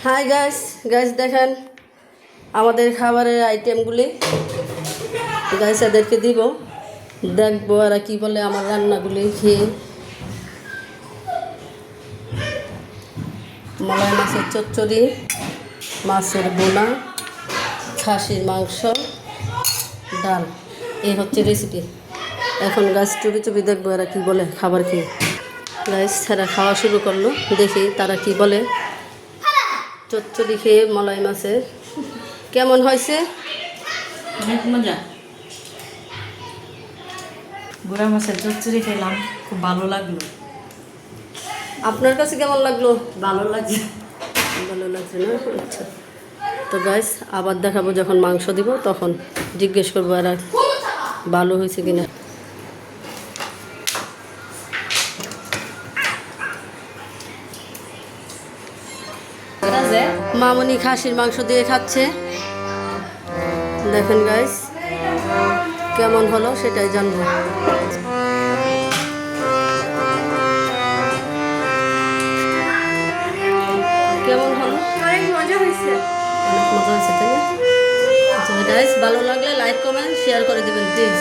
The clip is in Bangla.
হাই গাইস গাইস দেখেন আমাদের খাবারের আইটেমগুলি গাইস এদেরকে দিব, দেখবো আর কি বলে আমার রান্নাগুলি খেয়ে। মলাই মাছের চচ্চড়ি, মাছের বোনা, খাসির মাংস, ডাল, এই হচ্ছে রেসিপি। এখন গাছ চুপি চুপি দেখবো এরা কী বলে খাবার খেয়ে। গাইস তারা খাওয়া শুরু করলো, দেখি তারা কি বলে। চচ্চড়ি খেয়ে মলাই মাছের কেমন হয়েছে? অনেক মজা। গুড়া মাছের চচ্চড়ি খেলাম, খুব ভালো লাগলো। আপনার কাছে কেমন লাগলো? ভালো লাগছে। ভালো লাগছে না? আচ্ছা, তো গাইস আবার দেখাবো যখন মাংস দিব তখন জিজ্ঞেস করবো এরা ভালো হয়েছে কিনা। মামনি খাসির মাংস দিয়ে খাচ্ছে, দেখেন গাইস কেমন হলো সেটাই জানবো। কেমন হলো? অনেক মজা হয়েছে। অনেক মজা হয়েছে, তাই না? আচ্ছা গাইস, ভালো লাগলে লাইক কমেন্ট শেয়ার করে দেবেন প্লিজ।